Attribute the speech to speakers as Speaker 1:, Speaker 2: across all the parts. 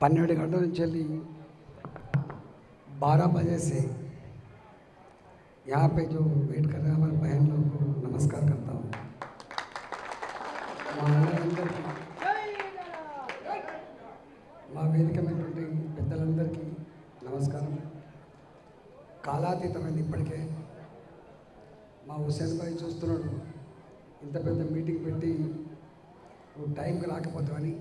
Speaker 1: 12 घंटों నుంచి వెళ్ళి 12 बजे से यहाँ पे जो वेट कर रहे हैं हमारे बहन लोग को नमस्कार करता हूँ। మా వేదికమైనటువంటి పెద్దలందరికీ నమస్కారం. కాలాతీతమైంది ఇప్పటికే. మా హుసేన్ భాయ్ చూస్తున్నాడు, ఇంత పెద్ద మీటింగ్ పెట్టి నువ్వు టైంకి రాకపోతావని.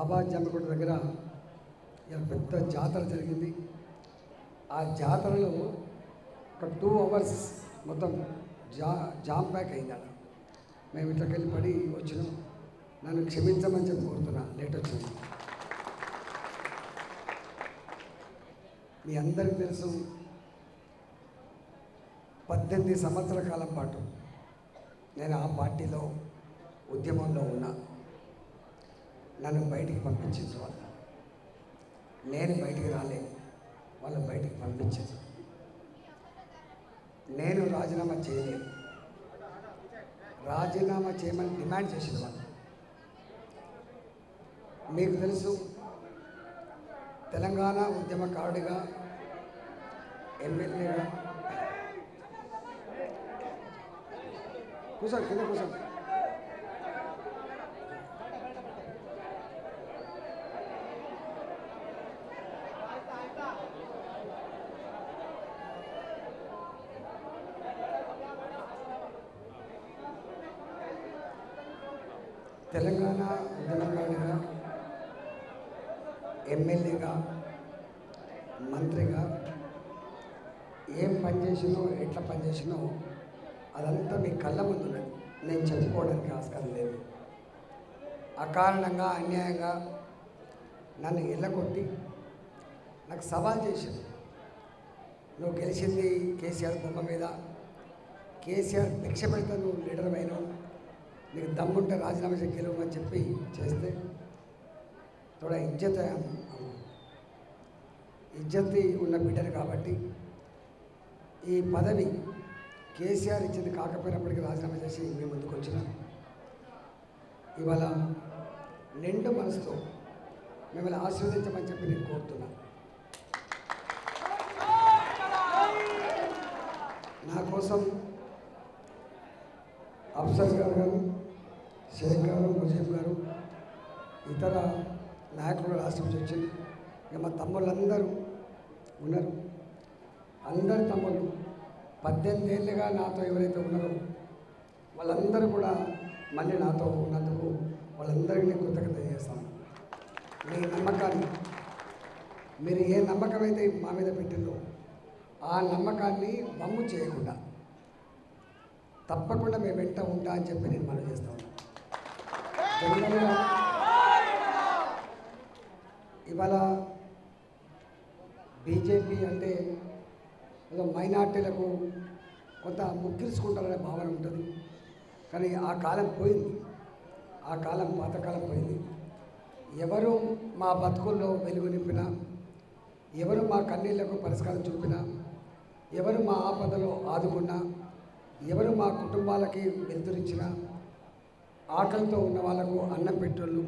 Speaker 1: ఆబాద్ జమ్మకొండ దగ్గర ఇలా పెద్ద జాతర జరిగింది. ఆ జాతరలో ఒక 2 hours మొత్తం జామ్ ప్యాక్ అయింది. అలా మేము ఇట్లకి వెళ్ళి పడి వచ్చినాం. నన్ను క్షమించమని చెప్పి కోరుతున్నా, లేట్ వచ్చింది. మీ అందరికీ తెలుసు, 18 సంవత్సరాల కాలం పాటు నేను ఆ పార్టీలో ఉద్యమంలో ఉన్నా. నన్ను బయటికి పంపించింది వాళ్ళు, నేను బయటికి రాలే, వాళ్ళు బయటికి పంపించారు. నేను రాజీనామా చేయలేదు, రాజీనామా చేయమని డిమాండ్ చేసిన వాళ్ళు. మీకు తెలుసు, తెలంగాణ ఉద్యమకారుడిగా, ఎమ్మెల్యేగా కూర్చోండి, కింద కూర్చోండి. తెలంగాణ ఉద్యమకారుడిగా, ఎమ్మెల్యేగా, మంత్రిగా ఏం పనిచేసినో, ఎట్లా పనిచేసినో అదంతా మీ కళ్ళ ముందు ఉన్నది. నేను చెప్పుకోవడానికి ఆస్కారం లేదు. అకారణంగా, అన్యాయంగా నన్ను ఎల్లగొట్టి నాకు సవాల్ చేశాను. నువ్వు గెలిచింది కేసీఆర్ బొమ్మ మీద, కేసీఆర్ భిక్ష పెడతా నువ్వు లీడర్ అయినావు, నీకు దమ్ముంటే రాజీనామా చేసి గెలవమని చెప్పి చేస్తే తోడా ఇజ్జత్ ఉన్న బిడ్డను కాబట్టి ఈ పదవి కేసీఆర్ ఇచ్చింది కాకపోయినప్పటికీ రాజీనామా చేసి మీ ముందుకు వచ్చిన. ఇవాళ నిండు మనసుతో మిమ్మల్ని ఆశీర్వదించమని చెప్పి నేను కోరుతున్నా. నా కోసం అఫ్సర్ గారు, షేక్ గారు, ముజీబ్ గారు, ఇతర నాయకులు రాష్ట్రం నుంచి వచ్చింది. ఇక మా తమ్ముళ్ళందరూ ఉన్నారు. అందరి తమ్ముళ్ళు 18 ఏళ్ళుగా నాతో ఎవరైతే ఉన్నారో వాళ్ళందరూ కూడా మళ్ళీ నాతో ఉన్నందుకు వాళ్ళందరికీ నేను కృతజ్ఞత చేస్తాను. మీ నమ్మకాన్ని, మీరు ఏ నమ్మకం అయితే మా మీద పెట్టిందో ఆ నమ్మకాన్ని వమ్ము చేయకుండా తప్పకుండా మేము వెంట ఉంటా అని చెప్పి నేను మనం చేస్తాను. ఇవాళ బీజేపీ అంటే ఏదో మైనార్టీలకు కొంత ముగ్గిల్చుకుంటారనే భావన ఉంటుంది. కానీ ఆ కాలం పోయింది, ఆ కాలం పాతకాలం పోయింది. ఎవరు మా బతుకుల్లో వెలుగు నింపినా, ఎవరు మా కన్నీళ్లకు పరిష్కారం చూపినా, ఎవరు మా ఆపదలో ఆదుకున్నా, ఎవరు మా కుటుంబాలకి వెలుతురించినా, ఆకలితో ఉన్న వాళ్ళకు అన్నం పెట్టోళ్ళు,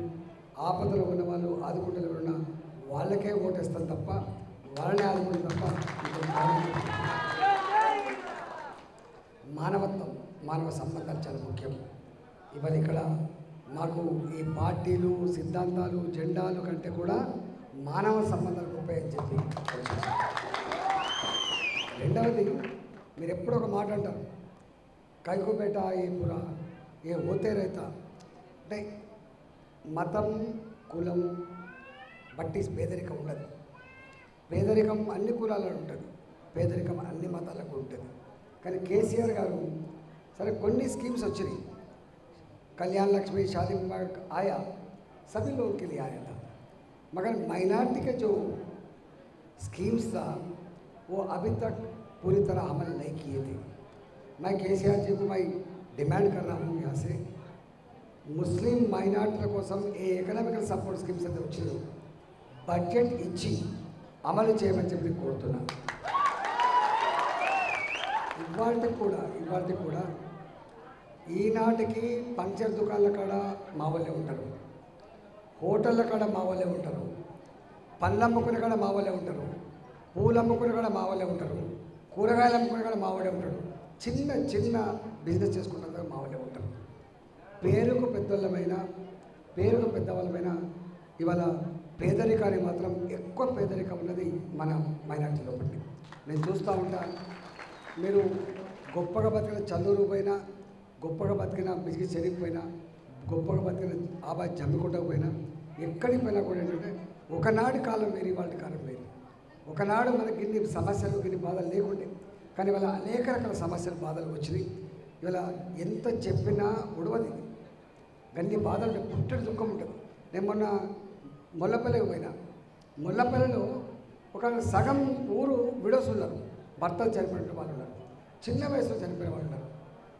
Speaker 1: ఆపదలో ఉన్న వాళ్ళు ఆదుకుంటూ ఉన్న వాళ్ళకే ఓటేస్తాం తప్ప వాళ్ళనే ఆదుకుంటాం తప్ప. మానవత్వం, మానవ సంబంధాలు చాలా ముఖ్యం. ఇవాళ ఇక్కడ మాకు ఈ పార్టీలు, సిద్ధాంతాలు, జెండాలు కంటే కూడా మానవ సంబంధాలు గొప్పని చెప్పి. రెండవది, మీరు ఎప్పుడో ఒక మాట అంటారు, కైకోబేట ఏ పురా ఏ ఓతే రైతా అంటే మతం, కులం బట్టి పేదరికం ఉండదు. పేదరికం అన్ని కులాలలో ఉంటుంది, పేదరికం అన్ని మతాలకు ఉంటుంది. కానీ కేసీఆర్ గారు సరే కొన్ని స్कीम्स వచ్చినాయి, कल्याण लक्ष्मी, शादी विभाग आया, सभी लोगों के लिए आया था, मगर माइनॉरिटी के जो स्कीम्स था वो अभी तक पूरी तरह अमल नहीं किए थे. मैं केसीआर जी को मैं डिमांड कर रहा हूँ यहाँ से, ముస్లిం మైనార్టీల కోసం ఏ ఎకనామికల్ సపోర్ట్ స్కీమ్స్ అయితే వచ్చిందో బడ్జెట్ ఇచ్చి అమలు చేయమని చెప్పి కోరుతున్నా. ఇవాళ కూడా ఈనాటికి పంచర్ దుకాణాల కాడ మా వాళ్ళే ఉంటారు. హోటళ్ళ కాడ మా వాళ్ళే ఉంటారు, పళ్ళు అమ్ముకునే కాడ మా వాళ్ళే ఉంటారు, పూలు అమ్ముకునే కాడ మా వాళ్ళే ఉంటారు, కూరగాయలు అమ్ముకునే కాడ మా వాళ్ళే ఉంటాడు, చిన్న చిన్న బిజినెస్ చేసుకుంటారు మా వాళ్ళే ఉంటారు. పేరుకు పెద్దవాళ్ళమైన ఇవాళ పేదరికాన్ని మాత్రం ఎక్కువ పేదరికం ఉన్నది మన మైనార్టీలో పట్టి. నేను చూస్తూ ఉంటా, మీరు గొప్పగా బతికిన చల్లూరు పోయినా, గొప్పగా బతికిన బిజిగి చెరిగిపోయినా, గొప్పగా బతికిన ఆబాద్ జమ్మికుంటకు పోయినా, ఎక్కడికి పోయినా కూడా ఏంటంటే ఒకనాడు కాలం వేరు, వాళ్ళ కాలం వేరు. ఒకనాడు మనకి ఇన్ని సమస్యలు ఇన్ని బాధలు లేకుండే, కానీ ఇవాళ అనేక రకాల సమస్యలు బాధలు వచ్చినాయి. ఇవాళ ఎంత చెప్పినా ఉడవది, గన్ని బాధలు పుట్టడి దుఃఖం ఉంటుంది. నేను మొన్న మొల్లపల్లికి పోయినా, మొల్లపల్లిలో ఒక సగం ఊరు విడోస్ ఉన్నారు, భర్తలు చనిపోయిన వాళ్ళు ఉన్నారు, చిన్న వయసులో చనిపోయిన వాళ్ళు ఉన్నారు.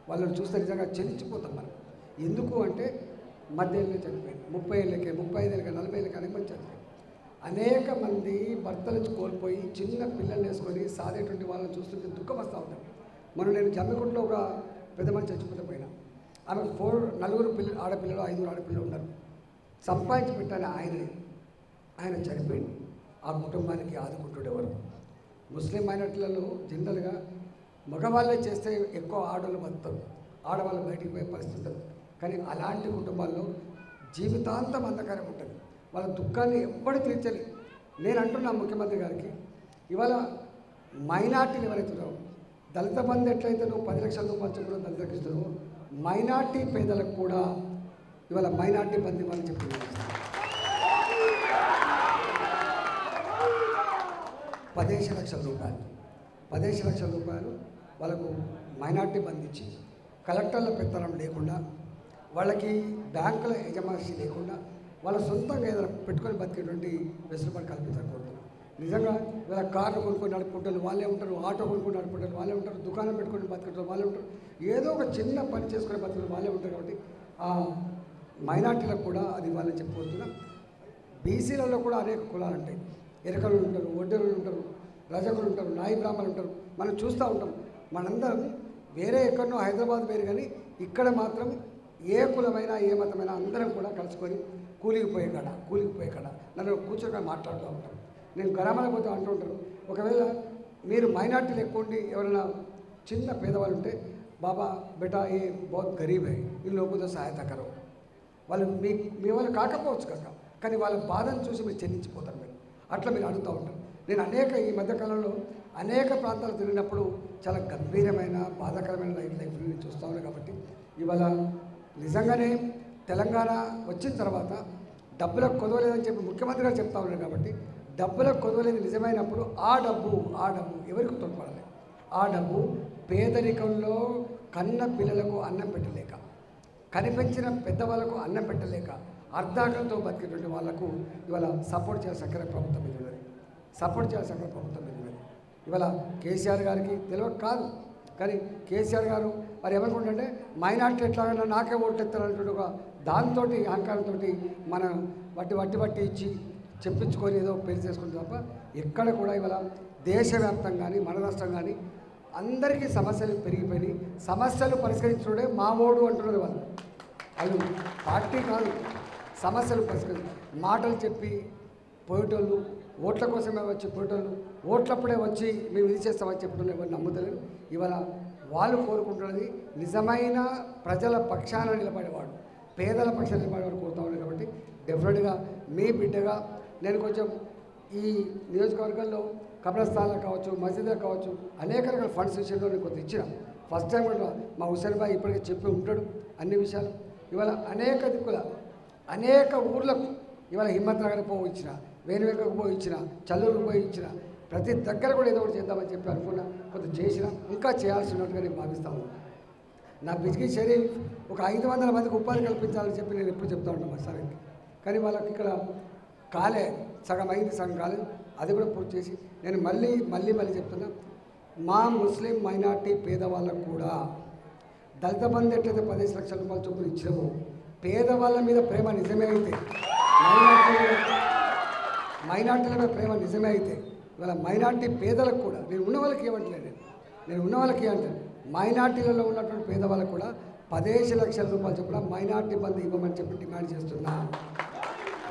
Speaker 1: వాళ్ళని చూస్తే నిజంగా చెల్లించిపోతాం మనం. ఎందుకు అంటే మధ్య ఏళ్ళే చనిపోయింది, 30 ఏళ్ళకే, 35 ఏళ్ళకే, 40 ఏళ్ళకి అనేక మంది చనిపోయింది. అనేక మంది భర్తలు కోల్పోయి చిన్న పిల్లలు వేసుకొని సాదేటువంటి వాళ్ళని చూస్తుంటే దుఃఖం వస్తూ ఉంటుంది. మనం నేను జమ్మికుంటలో ఒక పెద్ద మంది చచ్చిపోతే పోయినా, ఆమెకు 4 ఆడపిల్లలు 5 ఆడపిల్లలు ఉన్నారు. సంపాదించి పెట్టాను ఆయన చనిపోయింది. ఆ కుటుంబానికి ఆదుకుంటుండేవారు. ముస్లిం మైనార్టీలలో జనరల్గా మగవాళ్ళే చేస్తే ఎక్కువ ఆడవాళ్ళు బతుకుతారు, ఆడవాళ్ళు బయటికి పోయే పరిస్థితి ఉంటుంది. కానీ అలాంటి కుటుంబాల్లో జీవితాంతం అంధకారం ఉంటుంది, వాళ్ళ దుఃఖాన్ని ఎవ్వడు తీర్చలేదు. నేను అంటున్నా ముఖ్యమంత్రి గారికి, ఇవాళ మైనార్టీలు ఎవరైతున్నారో, దళిత బంధు ఎట్లయితే నువ్వు 10 లక్షల రూపాయలు చొప్పున దళితులకు ఇస్తున్నావు, మైనార్టీ పేదలకు కూడా ఇవాళ మైనార్టీ బంధు ఇవ్వాలని చెప్తున్నారు. 15 లక్షల రూపాయలు, 15 లక్షల రూపాయలు వాళ్ళకు మైనార్టీ బంధు ఇచ్చి, కలెక్టర్ల పెత్తనం లేకుండా, వాళ్ళకి బ్యాంకుల యజమాని లేకుండా, వాళ్ళ సొంతంగా ఏదైనా పెట్టుకొని బతికేటువంటి వెసులుబాటు కల్పించకూడదు. నిజంగా వీళ్ళ కార్లు కొనుక్కొని నడుపుకుంటారు వాళ్ళే ఉంటారు, ఆటో కొనుక్కొని నడుపుకుంటారు వాళ్ళే ఉంటారు, దుకాణం పెట్టుకొని బతికేటారు వాళ్ళే ఉంటారు, ఏదో ఒక చిన్న పని చేసుకొని బతికే వాళ్ళే ఉంటారు. కాబట్టి ఆ మైనార్టీలకు కూడా అది వాళ్ళని చెప్పబోతున్నా. బీసీలలో కూడా అనేక కులాలు ఉంటాయి, ఎరకలు ఉంటారు, ఒడ్డెలు ఉంటారు, రజకులు ఉంటారు, నాయి బ్రాహ్మణులు ఉంటారు. మనం చూస్తూ ఉంటాం. మనందరం వేరే ఎక్కడనో హైదరాబాద్ వేరు, కానీ ఇక్కడ మాత్రం ఏ కులమైనా ఏ మతమైనా అందరం కూడా కలుసుకొని కూలికి పోయే కాడ నన్ను కూర్చొని మాట్లాడుతూ ఉంటారు. నేను గ్రామాలకు పోతే అంటూ ఉంటారు, ఒకవేళ మీరు మైనార్టీలు ఎక్కువ ఉండి ఎవరైనా చిన్న పేదవాళ్ళు ఉంటే, బాబా బేటా ఏ బహుత్ గరీబ్ హై, ఈ లోకంతో సహాయత కరో, వాళ్ళు మీ వాళ్ళు కాకపోవచ్చు కదా, కానీ వాళ్ళ బాధను చూసి మీరు చెల్లించిపోతారు. మీరు అట్లా మీరు అడుగుతూ ఉంటారు. నేను ఈ మధ్యకాలంలో అనేక ప్రాంతాలు తిరిగినప్పుడు చాలా గంభీరమైన బాధాకరమైన లైఫ్ నేను చూస్తూ ఉన్నాను. కాబట్టి ఇవాళ నిజంగానే తెలంగాణ వచ్చిన తర్వాత డబ్బులకు కొదవలేదని చెప్పి ముఖ్యమంత్రి గారు చెప్తా ఉన్నారు. కాబట్టి డబ్బులకు కొదవలేదు నిజమైనప్పుడు ఆ డబ్బు ఎవరికి తోడ్పడాలి? ఆ డబ్బు పేదరికంలో కన్న పిల్లలకు అన్నం పెట్టలేక, కనిపించిన పెద్దవాళ్ళకు అన్నం పెట్టలేక, అర్ధాకలతో బతికేటువంటి వాళ్లకు ఇవాళ సపోర్ట్ చేయాల్సిన ప్రభుత్వం మీద ఉన్నది, సపోర్ట్ చేయాల్సిన ప్రభుత్వం మీద ఉన్నది. ఇవాళ కేసీఆర్ గారికి తెలియక కాదు, కానీ కేసీఆర్ గారు మరి ఏమనుకుంటుంటే మైనార్టీ ఎట్లాగైనా నాకే ఓటెత్తారనేటువంటి ఒక దాంతో అహంకారంతో మనం వట్టి ఇచ్చి చెప్పించుకొని ఏదో పేరు చేసుకుంటే తప్ప ఎక్కడ కూడా ఇవాళ దేశవ్యాప్తంగా కానీ మన రాష్ట్రం కానీ అందరికీ సమస్యలు పెరిగిపోయినాయి. సమస్యలు పరిష్కరించడే మా ఓడు అంటున్నారు వాళ్ళు పార్టీ కాదు. సమస్యలు పరిష్కరించి మాటలు చెప్పి పోయేటోళ్ళు, ఓట్ల కోసమే వచ్చి పోయేటోళ్ళు, ఓట్లప్పుడే వచ్చి మేము ఇది చేస్తామని చెప్పడం ఎవరు నమ్ముతలేరు. ఇవాళ వాళ్ళు కోరుకుంటున్నది నిజమైన ప్రజల పక్షాన నిలబడేవాడు, పేదల పక్షాన నిలబడేవాడు కోరుతా ఉన్నారు. కాబట్టి డెఫినెట్గా మీ బిడ్డగా నేను కొంచెం ఈ నియోజకవర్గంలో కబ్రస్థానాలు కావచ్చు, మసీదులు కావచ్చు, అనేక రకాల ఫండ్స్ విషయంలో నేను కొంత ఇచ్చిన. ఫస్ట్ టైం కూడా మా హుసేన్ భాయ్ ఇప్పటికే చెప్పి ఉంటాడు అన్ని విషయాలు. ఇవాళ అనేక దిక్కుల అనేక ఊర్లకు ఇవాళ హిమ్మత్ నగర్ పోయి ఇచ్చిన, వేణువెంకకు పోయి ఇచ్చిన, చల్లూరుకు పోయి ఇచ్చిన, ప్రతి దగ్గర కూడా ఏదో ఒకటి చేద్దామని చెప్పి అనుకున్నా, కొంత చేసిన, ఇంకా చేయాల్సి ఉన్నట్టుగా నేను భావిస్తాను. నా బిజిగి షరీఫ్ ఒక 500 మందికి ఉపాధి కల్పించాలని చెప్పి నేను ఎప్పుడు చెప్తా ఉంటాను మా సార్కి. కానీ వాళ్ళకి ఇక్కడ కాలే, సగం అయింది, సగం కాలేదు. అది కూడా పూర్తి చేసి నేను మళ్ళీ చెప్తున్నా, మా ముస్లిం మైనార్టీ పేదవాళ్ళకు కూడా దళిత బంధు ఎట్లయితే 15 లక్షల రూపాయల చొప్పున ఇచ్చినామో, పేదవాళ్ళ మీద ప్రేమ నిజమే అయితే, మైనార్టీల మీద ప్రేమ నిజమే అయితే ఇవాళ మైనార్టీ పేదలకు కూడా నేను ఉన్న వాళ్ళకి ఏమంటలేదు, నేను ఉన్న వాళ్ళకి ఏమంటాను, మైనార్టీలలో ఉన్నటువంటి పేదవాళ్ళకు కూడా 15 లక్షల రూపాయలు చొప్పున మైనార్టీ బంధు ఇవ్వమని చెప్పి డిమాండ్ చేస్తున్నా.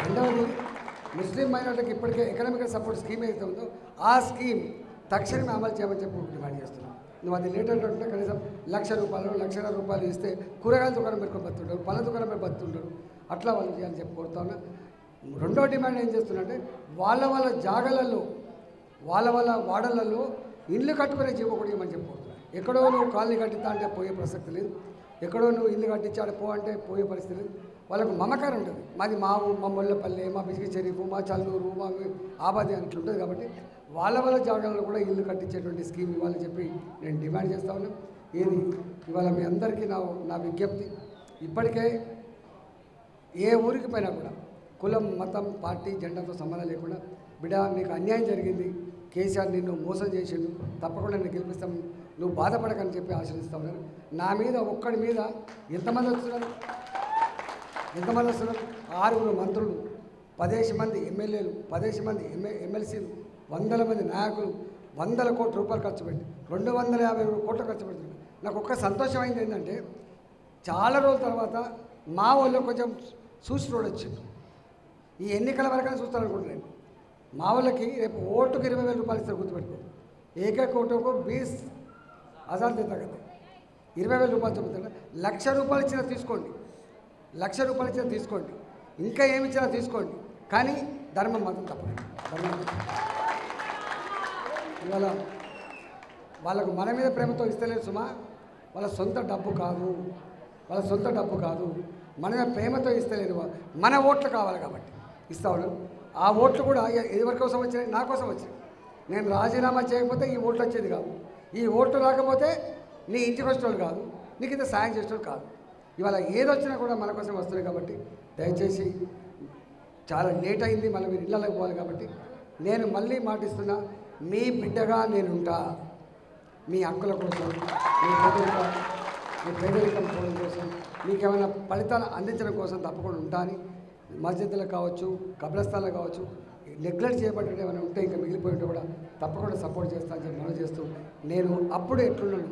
Speaker 1: రెండవది ముస్లిం మైనార్టీకి ఇప్పటికే ఎకనామికల్ సపోర్ట్ స్కీమ్ ఏదైతే ఉందో ఆ స్కీమ్ తక్షణమే అమలు చేయమని చెప్పి డిమాండ్ చేస్తున్నాం. నువ్వు అది లేటెంట్ ఉంటే కనీసం ₹1,00,000 ₹1,00,000 ఇస్తే కూరగాయల దుకాణం పెట్టుకొని బతుంటారు, పళ్ళ దుకాణం పెట్టి బతుంటారు. అట్లా వాళ్ళు చేయాలని చెప్పి కోరుతా ఉన్నా. రెండో డిమాండ్ ఏం చేస్తున్నంటే వాళ్ళ జాగాలలో వాళ్ళ వాడలలో ఇల్లు కట్టుకునే జీవకూడమని చెప్పుకుంటున్నాను. ఎక్కడో నువ్వు కాలనీ కట్టిస్తా అంటే పోయే ప్రసక్తి లేదు, ఎక్కడో నువ్వు ఇల్లు కట్టించాడు పో అంటే పోయే పరిస్థితి లేదు. వాళ్ళకు మమకారం ఉంటుంది. మాది మా మొల్లపల్లి, మా బిజిగి చెరీఫ్, మా చల్లూరు, మా ఆబాది అని ఇట్లా ఉంటుంది. కాబట్టి వాళ్ళ జాగాలలో కూడా ఇల్లు కట్టించేటువంటి స్కీమ్ ఇవ్వాలని చెప్పి నేను డిమాండ్ చేస్తా ఉన్నాను. ఏది ఇవాళ మీ అందరికీ నా విజ్ఞప్తి, ఇప్పటికే ఏ ఊరికి పోయినా కూడా కులం, మతం, పార్టీ, జెండాతో సంబంధం లేకుండా బిడ్డ నీకు అన్యాయం జరిగింది, కేసీఆర్ నిన్ను మోసం చేసిండు, తప్పకుండా నేను గెలిపిస్తాం, నువ్వు బాధపడకని చెప్పి ఆశీర్వదిస్తా ఉన్నారు. నా మీద ఒక్కడి మీద ఎంతమంది వస్తున్నారు? 6 మంత్రులు, 10 మంది ఎమ్మెల్యేలు, 10 మంది ఎమ్మెల్సీలు, 100 మంది నాయకులు, 100 కోట్ల రూపాయలు ఖర్చు పెట్టి 250 కోట్లు ఖర్చు పెడుతున్నారు. నాకు ఒక్క సంతోషమైంది ఏంటంటే చాలా రోజుల తర్వాత మా వాళ్ళు కొంచెం చూసి చూడొచ్చు. ఈ ఎన్నికల వరకనే చూస్తాను అనుకుంటున్నాను. మా వాళ్ళకి రేపు ఓటుకు 20,000 రూపాయలు ఇస్తారు, గుర్తుపెట్టుకో. ఏకైక ఓటుకు 20,000 దేతా కదా, 20,000 రూపాయలు చెబుతాడు. ₹1,00,000 ఇచ్చినా తీసుకోండి, ₹1,00,000 ఇచ్చినా తీసుకోండి, ఇంకా ఏమి ఇచ్చినా తీసుకోండి, కానీ ధర్మం మాత్రం తప్పదు. ఇవాళ వాళ్ళకు మన మీద ప్రేమతో ఇస్తలేదు సుమా, వాళ్ళ సొంత డబ్బు కాదు, మన మీద ప్రేమతో ఇస్తలేదు. మన ఓట్లు కావాలి కాబట్టి ఇస్తా ఉన్నాను. ఆ ఓట్లు కూడా ఎవరి కోసం వచ్చినాయి? నా కోసం వచ్చినాయి. నేను రాజీనామా చేయకపోతే ఈ ఓట్లు వచ్చేది కాదు, ఈ ఓట్లు రాకపోతే నీ ఇంటికి వచ్చేవాళ్ళు కాదు, నీకు ఇంత సాయం చేసేవాళ్ళు కాదు. ఇవాళ ఏదొచ్చినా కూడా మన కోసం వస్తున్నాయి. కాబట్టి దయచేసి, చాలా లేట్ అయింది, మళ్ళీ మీరు ఇళ్ళకి పోవాలి. కాబట్టి నేను మళ్ళీ మాటిస్తున్నా, మీ బిడ్డగా నేనుంటా. మీ హక్కుల కోసం, మీ పేదరికం పోవడం కోసం, మీకేమైనా ఫలితాలు అందించడం కోసం తప్పకుండా ఉంటా అని. మస్జిద్లకు కావచ్చు, కబ్రస్థాన్లు కావచ్చు, నెగ్లెక్ట్ చేయబడ్డ ఏమైనా ఉంటే ఇంకా మిగిలిపోయింటే కూడా తప్పకుండా సపోర్ట్ చేస్తా అని చెప్పి మనం చేస్తూ, నేను అప్పుడు ఎట్లున్నాను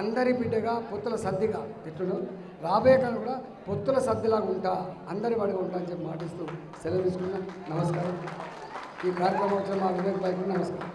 Speaker 1: అందరి బిడ్డగా పొత్తుల సర్దిగా ఎట్లున్నాను, రాబోయే కాలం కూడా పొత్తుల సర్దిలాగా ఉంటా, అందరి వాడిగా ఉంటా అని చెప్పి మాటిస్తూ సెలవు తీసుకున్నాను. నమస్కారం. ఈ కార్యక్రమం వచ్చిన మా వివేక్ భాయ్కి నమస్కారం.